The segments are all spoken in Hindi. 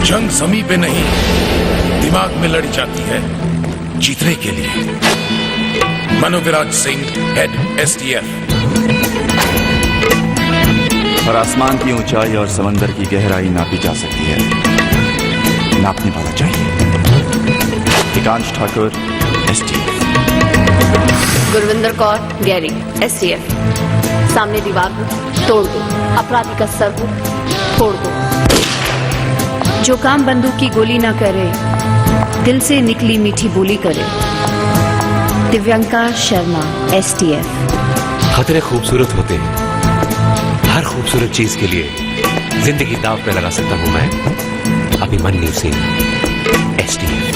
जंग जमीन पे नहीं, दिमाग में लड़ी जाती है, जीतने के लिए। मनोविराज सिंह, हेड STF। और आसमान की ऊंचाई और समंदर की गहराई नापी जा सकती है, नापने वाला चाहिए। Ekansh Thakur, STF। Gurvinder Kaur, Gary, STF। सामने दीवार हो, तोड़ दो। अपराधी का सर हो, फोड़ दो। जो काम बंदूक की गोली ना करे, दिल से निकली मीठी बोली करे। दिव्यांका शर्मा, STF। खतरे खूबसूरत होते हैं, हर खूबसूरत चीज के लिए जिंदगी दांव पे लगा सकता हूं मैं। अभिमन्यु सिंह, STF।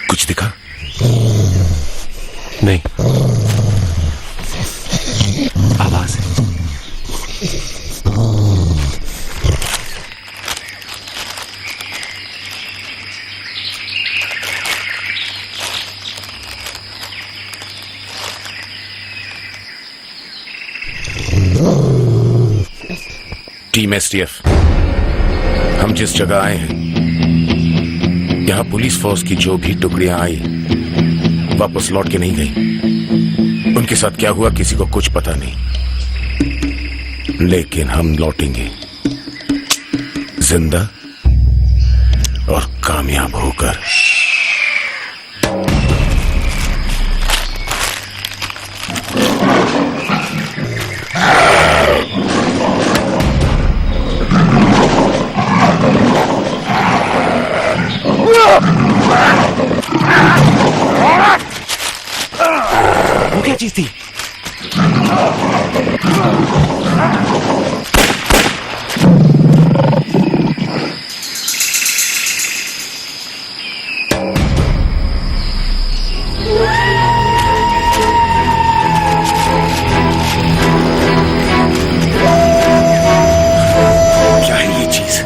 कुछ दिखा? नहीं, आवाज है। टीम STF, हम जिस जगह आए हैं, यहां पुलिस फोर्स की जो भी टुकड़ियां आई वापस लौट के नहीं गई। उनके साथ क्या हुआ किसी को कुछ पता नहीं, लेकिन हम लौटेंगे जिंदा और कामयाब होकर। वो क्या चीज थी? क्या है ये चीज?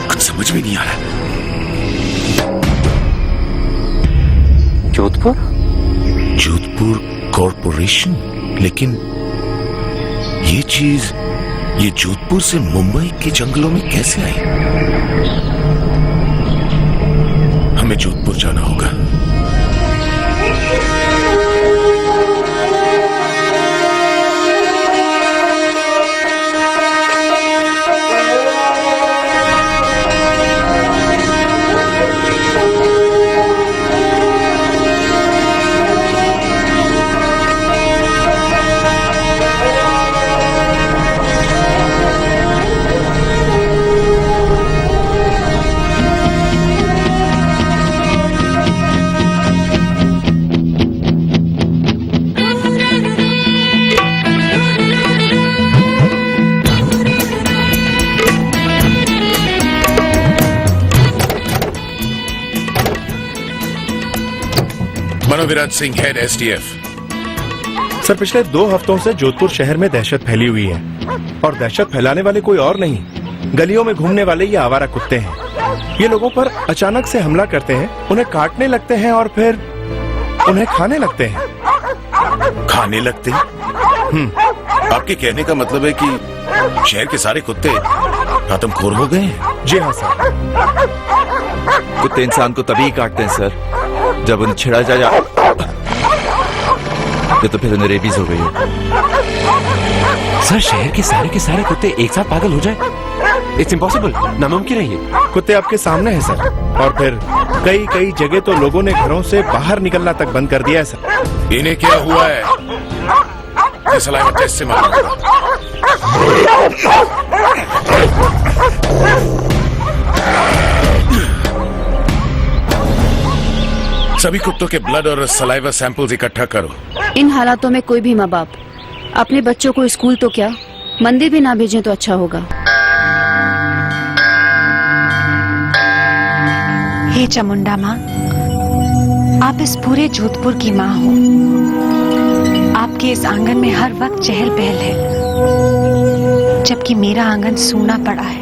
कुछ समझ में नहीं आ रहा। जोधपुर कॉरपोरेशन, लेकिन ये चीज ये जोधपुर से मुंबई के जंगलों में कैसे आई? हमें जोधपुर जाना होगा। मनोविराज सिंह, हेड STF। सर, पिछले 2 हफ्तों से जोधपुर शहर में दहशत फैली हुई है, और दहशत फैलाने वाले कोई और नहीं, गलियों में घूमने वाले ये आवारा कुत्ते हैं। ये लोगों पर अचानक से हमला करते हैं, उन्हें काटने लगते हैं और फिर उन्हें खाने लगते हैं। खाने लगते हैं? आपके कहने का मतलब है कि शहर के सारे कुत्ते आदमखोर हो गए हैं? जी हाँ सर। कुत्ते इंसान को तभी काटते हैं सर जब उन्हें छिड़ा जा ये तो फिर उन्हें रेबीज हो गई हो। सर, शहर के सारे कुत्ते एक साथ पागल हो जाए इट्स इम्पॉसिबल, नामुमकिन है ये। कुत्ते आपके सामने हैं सर, और फिर कई कई जगह तो लोगों ने घरों से बाहर निकलना तक बंद कर दिया है सर। इन्हें क्या हुआ है? ये सलाइवा टेस्ट से मालूम होगा। सभी कुत्तों के ब्लड और सलाइवा सैंपल्स इकट्ठा करो। इन हालातों में कोई भी माँ बाप अपने बच्चों को स्कूल तो क्या मंदिर भी ना भेजें तो अच्छा होगा। हे चामुंडा माँ, आप इस पूरे जोधपुर की माँ हो। आपके इस आंगन में हर वक्त चहल पहल है, जबकि मेरा आंगन सूना पड़ा है।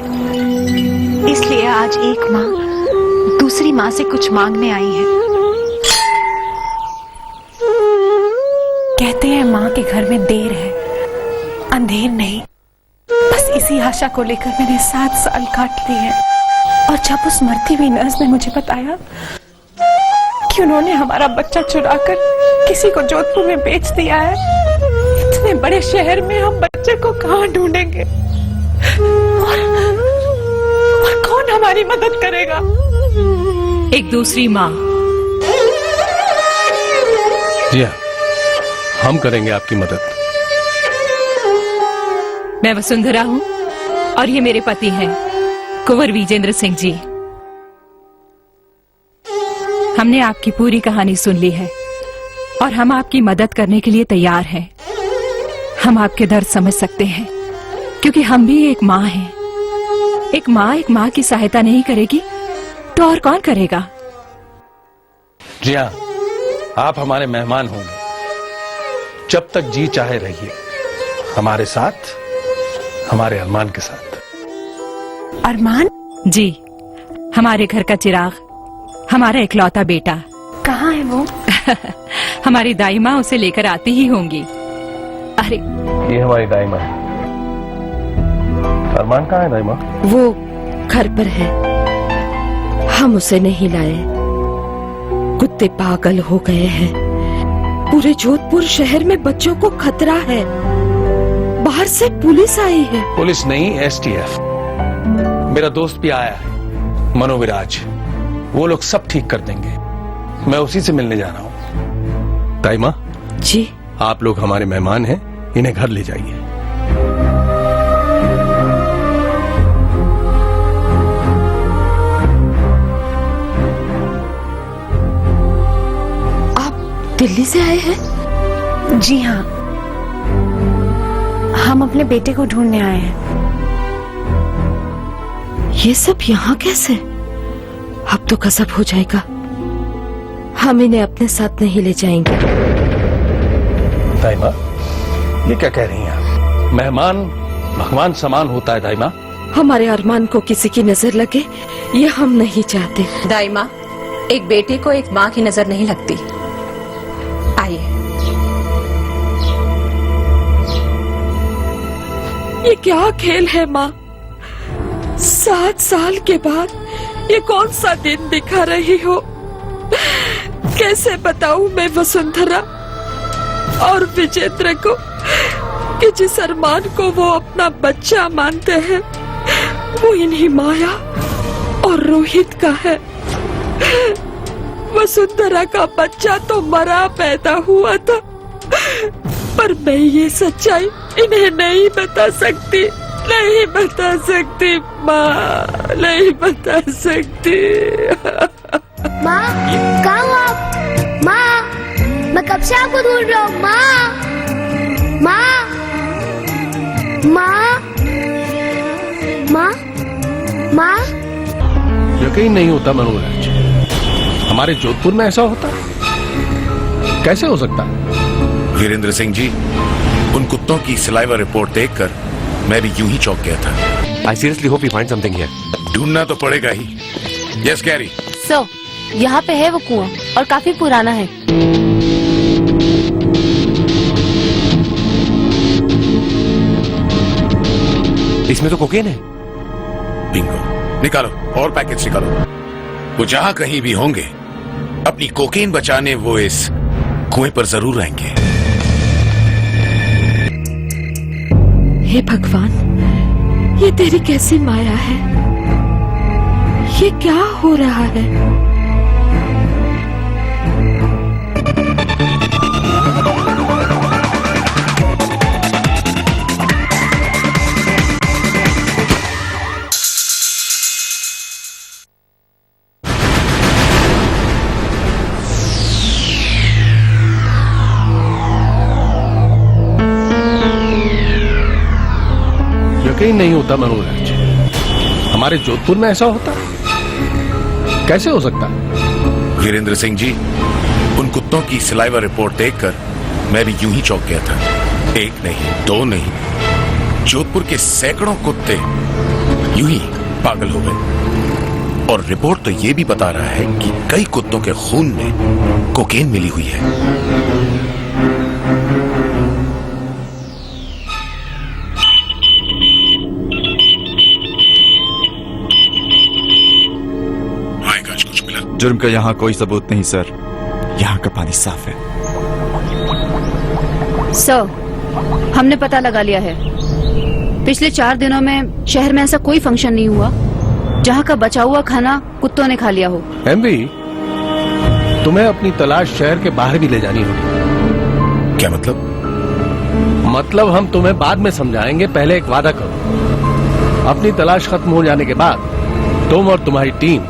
इसलिए आज एक माँ दूसरी माँ से कुछ मांगने आई है। कहते हैं माँ के घर में देर है, अंधेर नहीं। बस इसी आशा को लेकर मैंने 7 साल काट लिए हैं। और जब उस मरती हुई नर्स ने मुझे बताया कि उन्होंने हमारा बच्चा चुराकर किसी को जोधपुर में बेच दिया है, इतने बड़े शहर में हम बच्चे को कहाँ ढूंढेंगे और कौन हमारी मदद करेगा? एक दूसरी माँ। जी हाँ, हम करेंगे आपकी मदद। मैं वसुंधरा हूँ और ये मेरे पति हैं कुंवर विजेंद्र सिंह जी। हमने आपकी पूरी कहानी सुन ली है और हम आपकी मदद करने के लिए तैयार हैं। हम आपके दर्द समझ सकते हैं क्योंकि हम भी एक माँ हैं। एक माँ की सहायता नहीं करेगी तो और कौन करेगा? जी हाँ, आप हमारे मेहमान होंगे। जब तक जी चाहे रहिए हमारे साथ, हमारे अरमान के साथ। अरमान? जी, हमारे घर का चिराग, हमारा इकलौता बेटा। कहाँ है वो? हमारी दाई माँ उसे लेकर आती ही होंगी। अरे ये हमारी दाई माँ। अरमान कहाँ है दाई माँ? वो घर पर है, हम उसे नहीं लाए। कुत्ते पागल हो गए हैं। पूरे जोधपुर शहर में बच्चों को खतरा है। बाहर से पुलिस आई है। पुलिस नहीं, STF। मेरा दोस्त भी आया है, मनोविराज। वो लोग सब ठीक कर देंगे। मैं उसी से मिलने जा रहा हूँ। दाई माँ जी, आप लोग हमारे मेहमान हैं, इन्हें घर ले जाइए। दिल्ली से आए हैं? जी हाँ, हम अपने बेटे को ढूंढने आए हैं। ये सब यहाँ कैसे? अब तो गजब हो जाएगा। हम इन्हें अपने साथ नहीं ले जाएंगे। दाई माँ, ये क्या कह रही हैं आप? मेहमान भगवान समान होता है दाई माँ। हमारे अरमान को किसी की नजर लगे ये हम नहीं चाहते। दाई माँ, एक बेटे को एक माँ की नजर नहीं लगती। आइए। ये क्या खेल है माँ? 7 साल के बाद ये कौन सा दिन दिखा रही हो? कैसे बताऊं मैं वसुंधरा और विजेंद्र को कि जिस अरमान को वो अपना बच्चा मानते हैं वो इन्हीं माया और रोहित का है। वसुंधरा का बच्चा तो मरा पैदा हुआ था, पर मैं ये सच्चाई इन्हें नहीं बता सकती, नहीं बता सकती माँ, नहीं बता सकती। माँ, कहाँ हो आप? माँ, मैं कब से आपको ढूंढ रहा हूँ। माँ, माँ, माँ, माँ, माँ। यकीन नहीं होता मनोराज, हमारे जोधपुर में ऐसा होता? कैसे हो सकता? वीरेंद्र सिंह जी, उन कुत्तों की सलाइवा रिपोर्ट देखकर मैं भी यूं ही चौंक गया था। I seriously hope we find something here. ढूंढना तो पड़ेगा ही। Yes Gary. सर, यहाँ पे है वो कुआं और काफी पुराना है। इसमें तो कोकेन है। बिंगो, निकालो और पैकेट निकालो। वो जहाँ कहीं भी होंगे, अपनी कोकेन बचाने वो इस कुएं पर जरूर आएंगे। हे भगवान, ये तेरी कैसी माया है? ये क्या हो रहा है? यकीन नहीं होता मनोज, हमारे जोधपुर में ऐसा होता? कैसे हो सकता? वीरेंद्र सिंह जी, उन कुत्तों की सलाइवा रिपोर्ट देखकर मैं भी यूं ही चौंक गया था। एक नहीं, दो नहीं, जोधपुर के सैकड़ों कुत्ते यूं ही पागल हो गए। और रिपोर्ट तो ये भी बता रहा है कि कई कुत्तों के खून में कोकेन मिली हुई है। कुछ मिला? जुर्म का यहाँ कोई सबूत नहीं सर, यहाँ का पानी साफ है। सर, हमने पता लगा लिया है। पिछले 4 दिनों में शहर में ऐसा कोई फंक्शन नहीं हुआ जहाँ का बचा हुआ खाना कुत्तों ने खा लिया हो। एमवी, तुम्हें अपनी तलाश शहर के बाहर भी ले जानी होगी। क्या मतलब? मतलब हम तुम्हें बाद में समझाएंगे, पहले एक वादा करो। अपनी तलाश खत्म हो जाने के बाद तुम और तुम्हारी टीम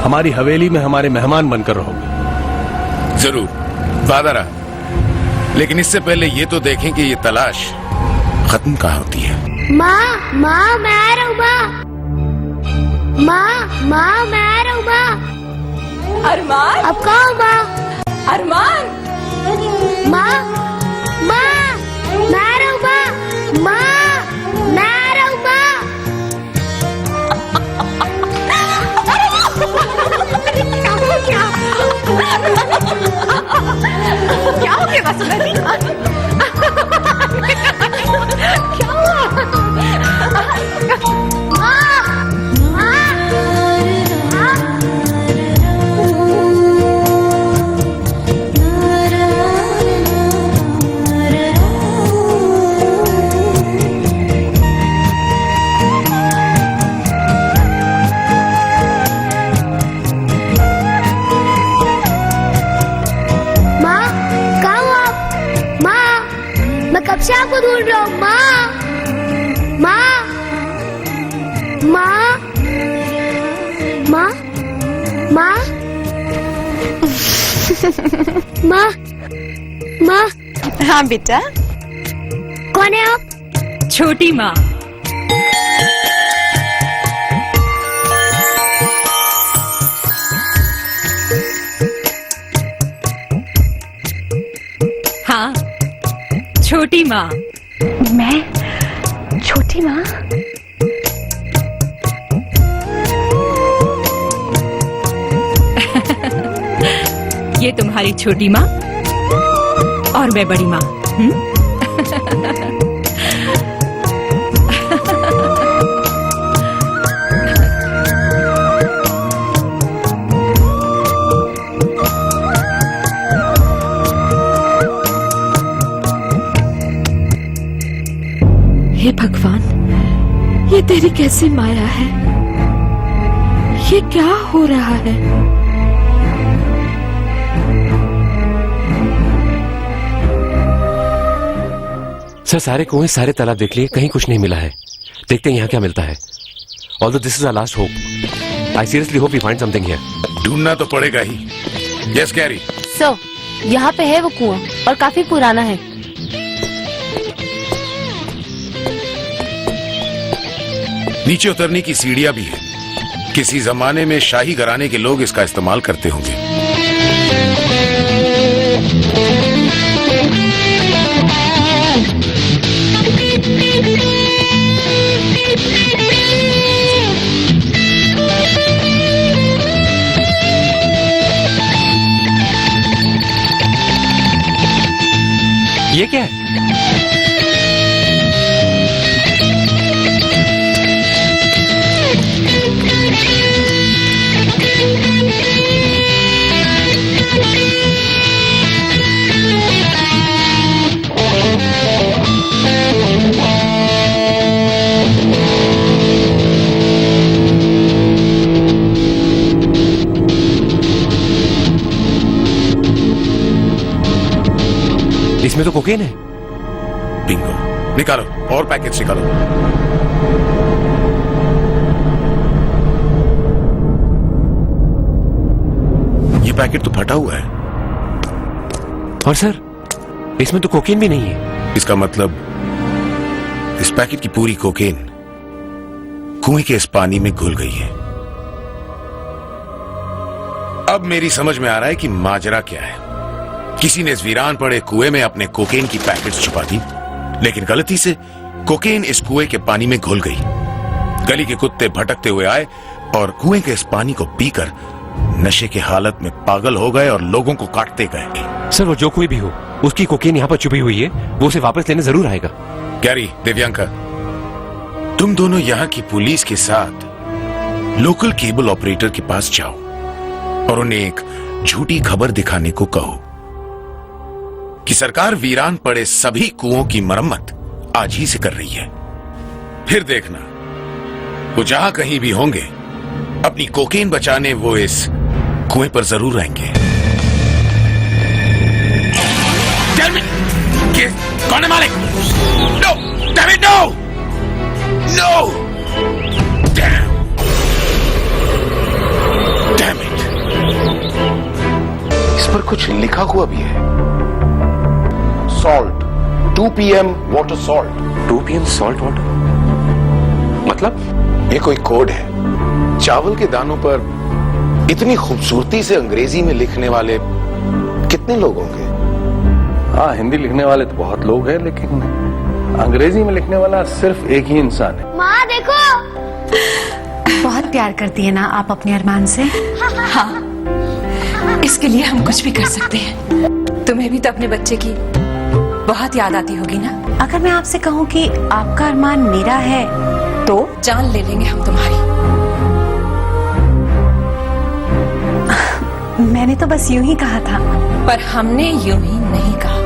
हमारी हवेली में हमारे मेहमान बनकर रहोगे। जरूर, वादा रहा। लेकिन इससे पहले ये तो देखें कि ये तलाश खत्म कहाँ होती है। माँ, माँ मैं आ रहा हूँ। माँ, माँ, माँ मैं आ रहा हूँ। माँ, अरमान, अब कहाँ हो माँ? अरमान, माँ, माँ मैं आ रहा हूँ। माँ, माँ मैं आ रहा हूँ। माँ, क्या हो गया वसुंधरा? क्या हुआ? कब से आपको ढूंढ रहा हूँ। माँ, माँ, माँ, माँ, माँ, माँ, माँ। हाँ बेटा, कौन है आप? छोटी माँ। हाँ, छोटी माँ। मैं छोटी माँ? ये तुम्हारी छोटी माँ और मैं बड़ी माँ। हे भगवान, ये तेरी कैसी माया है? ये क्या हो रहा है? सर, सारे कुएं, सारे तालाब देख लिए, कहीं कुछ नहीं मिला है। देखते हैं यहाँ क्या मिलता है। Although this is our last hope, I seriously hope we find something here. ढूंढना तो पड़ेगा ही। Yes carry. सर, यहाँ पे है वो कुआं और काफी पुराना है। नीचे उतरने की सीढ़ियां भी है। किसी जमाने में शाही घराने के लोग इसका इस्तेमाल करते होंगे। ये क्या है? इसमें तो कोकेन है। बिंगो, निकालो और पैकेट्स निकालो। ये पैकेट तो फटा हुआ है। और सर, इसमें तो कोकेन भी नहीं है। इसका मतलब इस पैकेट की पूरी कोकेन कुएं के इस पानी में घुल गई है। अब मेरी समझ में आ रहा है कि माजरा क्या है। किसी ने इस वीरान पड़े कुएं में अपने कोकेन की पैकेट्स छुपा दी, लेकिन गलती से कोकेन इस कुएं के पानी में घुल गई। गली के कुत्ते भटकते हुए आए और कुएं के इस पानी को पीकर नशे की हालत में पागल हो गए और लोगों को काटते गए। सर, वो जो कोई भी हो, उसकी कोकेन यहाँ पर छुपी हुई है, वो उसे वापस लेने जरूर आएगा। गैरी, दिव्यांका, तुम दोनों यहाँ की पुलिस के साथ लोकल केबल ऑपरेटर के पास जाओ और उन्हें एक झूठी खबर दिखाने को कहो कि सरकार वीरान पड़े सभी कुओं की मरम्मत आज ही से कर रही है। फिर देखना, वो जहां कहीं भी होंगे, अपनी कोकेन बचाने वो इस कुएं पर जरूर आएंगे। कौन है मालिक? No, damn it, no! No! Damn it! इस पर कुछ लिखा हुआ भी है। Salt, 2 PM water salt. 2 PM salt water? मतलब? ये कोई कोड है। चावल के दानों पर इतनी खूबसूरती से अंग्रेजी में लिखने वाले कितने लोग होंगे? हाँ, हिंदी लिखने वाले तो बहुत लोग हैं, लेकिन अंग्रेजी में लिखने वाला सिर्फ एक ही इंसान है। माँ देखो। बहुत प्यार करती है ना आप अपने अरमान से? हाँ, इसके लिए हम कुछ भी कर सकते हैं। तुम्हें भी तो अपने बच्चे की बहुत याद आती होगी ना? अगर मैं आपसे कहूँ कि आपका अरमान मेरा है तो जान ले लेंगे हम तुम्हारी। मैंने तो बस यूं ही कहा था। पर हमने यूं ही नहीं कहा।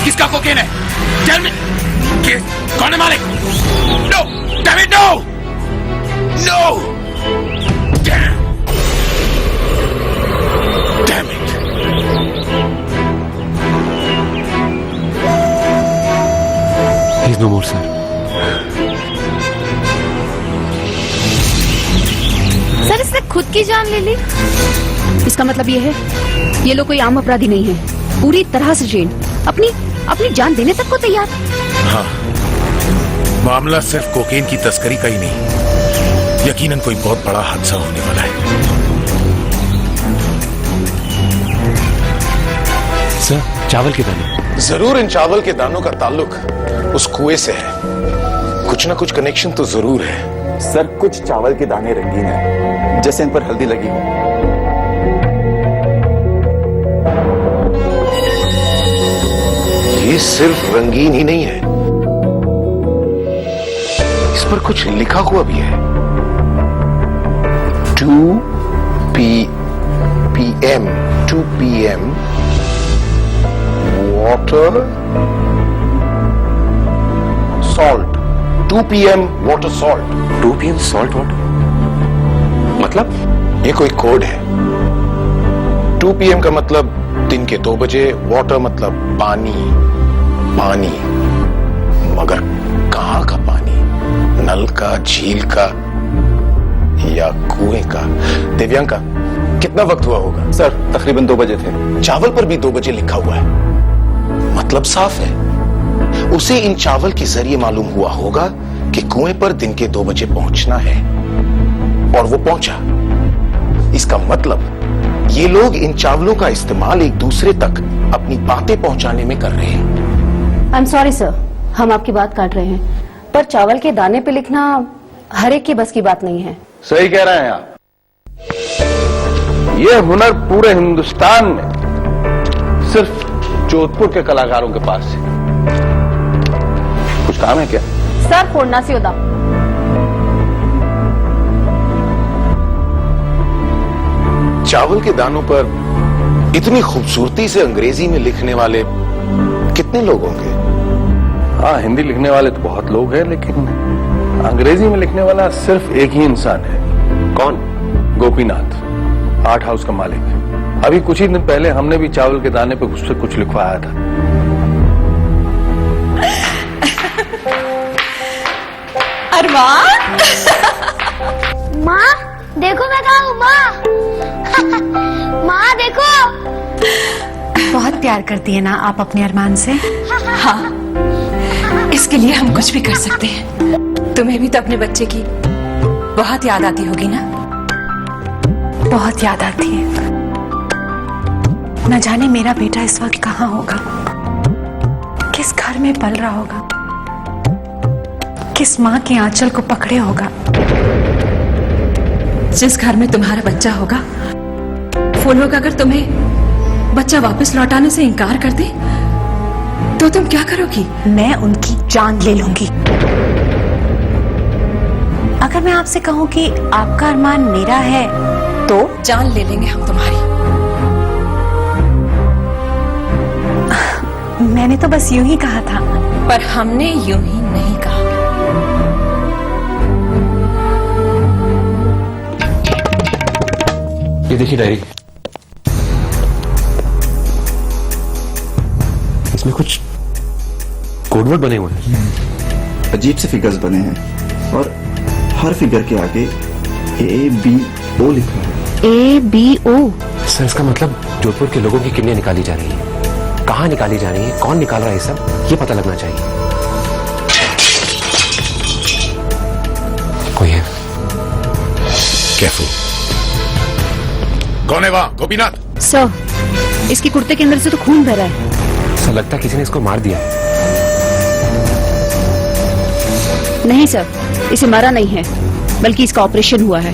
किसका कोकेन है? Tell me! कौन है मालिक? No! Damn it, no! No! Damn! Damn it! He's no more, sir. Sir, इसने खुद की जान ले ली। इसका मतलब ये है, ये लोग कोई आम अपराधी नहीं है, पूरी तरह से ट्रेंड, अपनी जान देने तक को तैयार। हाँ, मामला सिर्फ कोकेन की तस्करी का ही नहीं, यकीनन कोई बहुत बड़ा हादसा होने वाला है। सर, चावल के दाने। जरूर इन चावल के दानों का ताल्लुक उस कुएं से है। कुछ ना कुछ कनेक्शन तो जरूर है। सर, कुछ चावल के दाने रंगीन हैं, जैसे इन पर हल्दी लगी हो। ये सिर्फ रंगीन ही नहीं है, इस पर कुछ लिखा हुआ भी है। 2 PM water salt. 2 PM water salt. 2 PM salt water? मतलब? ये कोई कोड है। 2 PM का मतलब दिन के 2 बजे वाटर मतलब पानी, पानी, मगर कहां का पानी? नल का, झील का या कुएं का? दिव्यांका, कितना वक्त हुआ होगा? सर तकरीबन 2 बजे थे। चावल पर भी 2 बजे लिखा हुआ है, मतलब साफ है। उसे इन चावल के जरिए मालूम हुआ होगा कि कुएं पर दिन के 2 बजे पहुंचना है, और वो पहुंचा। इसका मतलब ये लोग इन चावलों का इस्तेमाल एक दूसरे तक अपनी बातें पहुंचाने में कर रहे हैं। आई एम सॉरी सर, हम आपकी बात काट रहे हैं, पर चावल के दाने पे लिखना हर एक की बस की बात नहीं है। सही कह रहे हैं आप। ये हुनर पूरे हिंदुस्तान में सिर्फ जोधपुर के कलाकारों के पास है। कुछ काम है क्या? सर फोड़ना सी होता। चावल के दानों पर इतनी खूबसूरती से अंग्रेजी में लिखने वाले कितने लोग होंगे? हाँ, हिंदी लिखने वाले तो बहुत लोग हैं, लेकिन अंग्रेजी में लिखने वाला सिर्फ एक ही इंसान है। कौन? गोपीनाथ, आर्ट हाउस का मालिक। अभी कुछ ही दिन पहले हमने भी चावल के दाने पे उससे कुछ लिखवाया था। अरमान, माँ देखो मैं कहाँ हूँ। माँ माँ देखो। बहुत प्यार करती है ना आप अपने अरमान से? हाँ, इसके लिए हम कुछ भी कर सकते हैं। तुम्हें भी तो अपने बच्चे की बहुत याद आती होगी ना? बहुत याद आती है। न जाने मेरा बेटा इस वक्त कहाँ होगा, किस घर में पल रहा होगा, किस माँ के आंचल को पकड़े होगा। जिस घर में तुम्हारा बच्चा होगा, वो लोग अगर तुम्हें बच्चा वापस लौटाने से इनकार कर दे तो तुम क्या करोगी? मैं उनकी जान ले लूंगी। अगर मैं आपसे कहूं कि आपका अरमान मेरा है तो जान ले लेंगे हम तुम्हारी। मैंने तो बस यूं ही कहा था। पर हमने यूं ही नहीं कहा। ये देखिए डायरी, इसमें कुछ कोडवर्ड बने हुए हैं। अजीब से फिगर्स बने हैं और हर फिगर के आगे ABO लिखा है। ABO? सर इसका मतलब जोधपुर के लोगों की किडनी निकाली जा रही है। कहाँ निकाली जा रही है, कौन निकाल रहा है, सब ये पता लगना चाहिए। कोई है? केयरफुल। कौन है वहाँ? गोपीनाथ? सर, इसके कुर्ते के अंदर से तो खून बह रहा है। सर लगता है किसी ने इसको मार दिया। नहीं सर, इसे मारा नहीं है, बल्कि इसका ऑपरेशन हुआ है।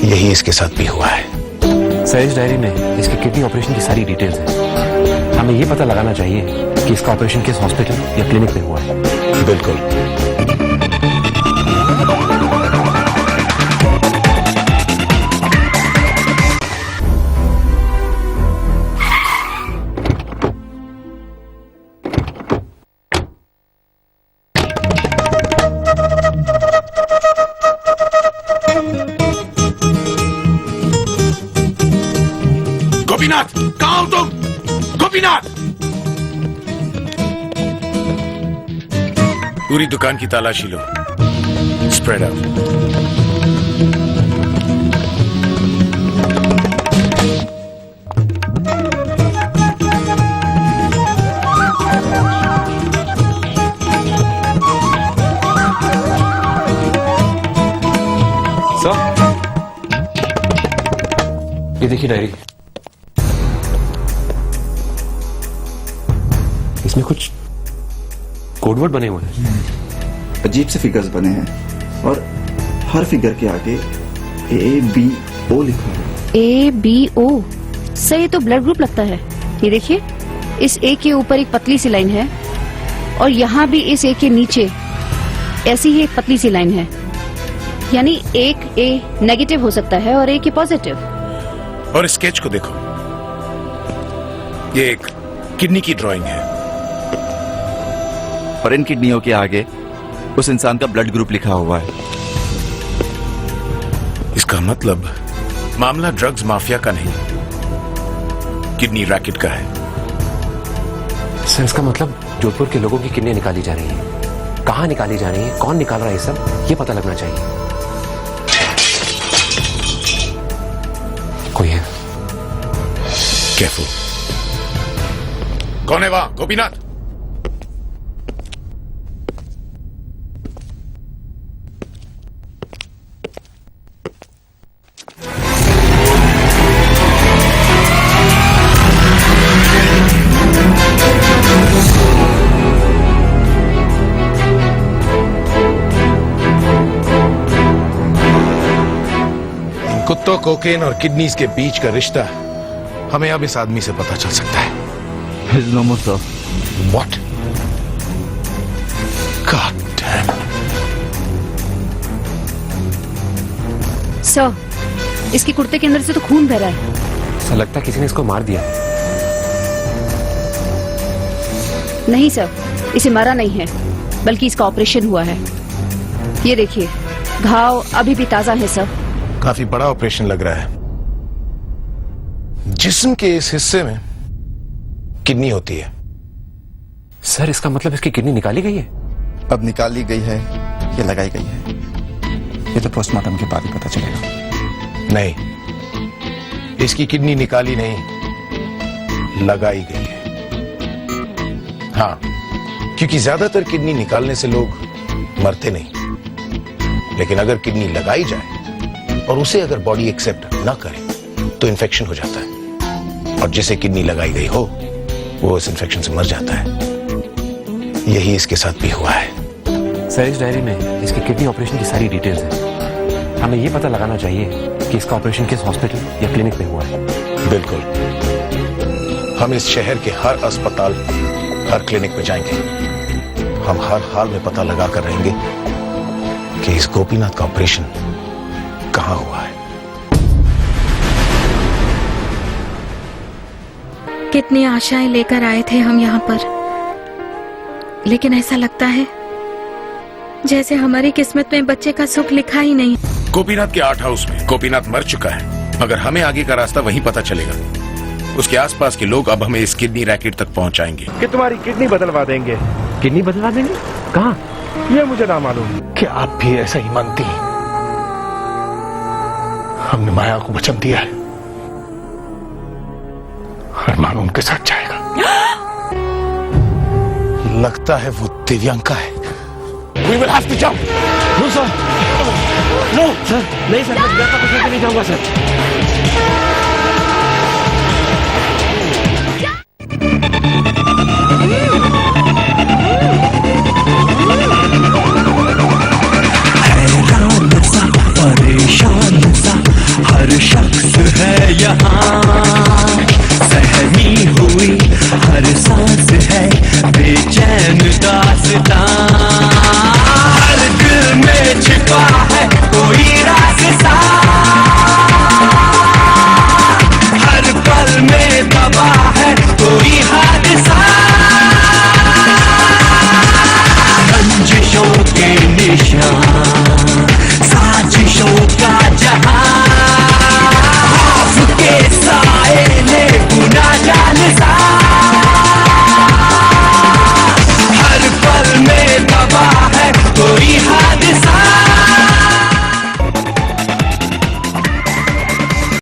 यही इसके साथ भी हुआ है। सर इस डायरी में इसके किडनी ऑपरेशन की सारी डिटेल्स हैं। हमें ये पता लगाना चाहिए कि इसका ऑपरेशन किस हॉस्पिटल या क्लिनिक में हुआ है। बिल्कुल। गोपीनाथ, कहाँ हो तुम? गोपीनाथ! पूरी दुकान की तलाशी लो। Spread out. सर ये देखिए डायरी, इसमें कुछ कोडवर्ड बने हुए हैं। अजीब से फिगर्स बने हैं और हर फिगर के आगे ABO लिखा है। ABO? सर ये तो ब्लड ग्रुप लगता है। ये देखिए, इस A के ऊपर एक पतली सी लाइन है और यहाँ भी इस A के नीचे ऐसी ही एक पतली सी लाइन है। यानी एक A नेगेटिव हो सकता है और एक A पॉजिटिव। और स्केच को देखो, ये एक किडनी की ड्राइंग है और इन किडनियों के आगे उस इंसान का ब्लड ग्रुप लिखा हुआ है। इसका मतलब मामला ड्रग्स माफिया का नहीं, किडनी रैकेट का है। सर इसका मतलब जोधपुर के लोगों की किडनी निकाली जा रही है। कहाँ निकाली जा रही है, कौन निकाल रहा है, सब ये पता लगना चाहिए। कोई है? केयरफुल। कौन है वहां? गोपीनाथ। कुत्तों, कोकेन और किडनीज के बीच का रिश्ता हमें अब इस आदमी से पता चल सकता है। He's no more, sir. What? God damn. Sir, इसके कुर्ते के अंदर से तो खून बह रहा है। ऐसा लगता है किसी ने इसको मार दिया। नहीं सर, इसे मारा नहीं है, बल्कि इसका ऑपरेशन हुआ है। ये देखिए, घाव अभी भी ताजा है सर। काफी बड़ा ऑपरेशन लग रहा है। जिस्म के इस हिस्से में किडनी होती है। सर इसका मतलब इसकी किडनी निकाली गई है? अब निकाली गई है या लगाई गई है, ये तो पोस्टमार्टम के बाद ही पता चलेगा। नहीं, इसकी किडनी निकाली नहीं, लगाई गई है। हाँ, क्योंकि ज्यादातर किडनी निकालने से लोग मरते नहीं, लेकिन अगर किडनी लगाई जाए और उसे अगर बॉडी एक्सेप्ट ना करे तो इन्फेक्शन हो जाता है, और जिसे किडनी लगाई गई हो वो इस इन्फेक्शन से मर जाता है। यही इसके साथ भी हुआ है। सर इस डायरी में इसके किडनी ऑपरेशन की सारी डिटेल्स हैं। हमें ये पता लगाना चाहिए कि इसका ऑपरेशन किस हॉस्पिटल या क्लिनिक में हुआ है। बिल्कुल, हम इस शहर के हर अस्पताल, हर क्लिनिक में जाएंगे। हम हर हाल में पता लगा कर रहेंगे कि इस गोपीनाथ का ऑपरेशन कहां हुआ है। कितनी आशाएं लेकर आए थे हम यहाँ पर, लेकिन ऐसा लगता है जैसे हमारी किस्मत में बच्चे का सुख लिखा ही नहीं। गोपीनाथ के 8 हाउस में गोपीनाथ मर चुका है, मगर हमें आगे का रास्ता वहीं पता चलेगा। उसके आसपास के लोग अब हमें इस किडनी रैकेट तक पहुंचाएंगे। कि तुम्हारी किडनी बदलवा देंगे। किडनी बदलवा देंगे? कहाँ? ये मुझे ना मालूम। क्या आप भी ऐसा ही मानती हैं? हमने माया को वचन दिया है, अरमान उनके साथ जाएगा। लगता है वो दिव्यांका है। We will have to jump. No sir, no sir, नहीं सर, मैं घर तक नहीं जाऊंगा सर। परेशान सा हर शख्स है यहाँ, सहमी हुई हर सांस है बेचैन दास्तां।